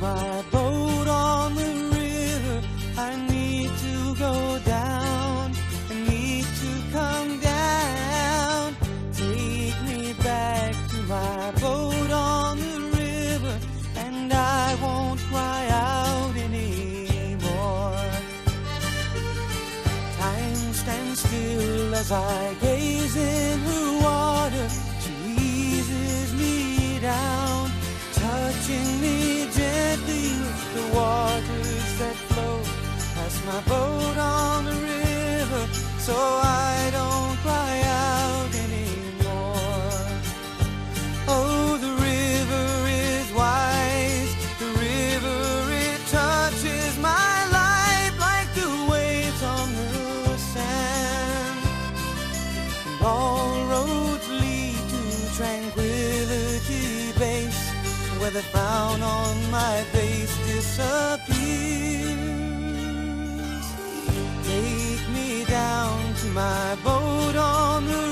my boat on the river. I need to go down. I need to come down. Take me back to my boat on the river, and I won't cry out anymore. Time stands still as I gaze in her water. She eases me down, touching me gently with the waters that flow past my boat on the river, so I don't cry out anymore. Oh, the river is wise, the river, it touches my life like the waves on the sand. And all roads lead to Tranquility Base, where the frown on my face disappears. Take me down to my boat on the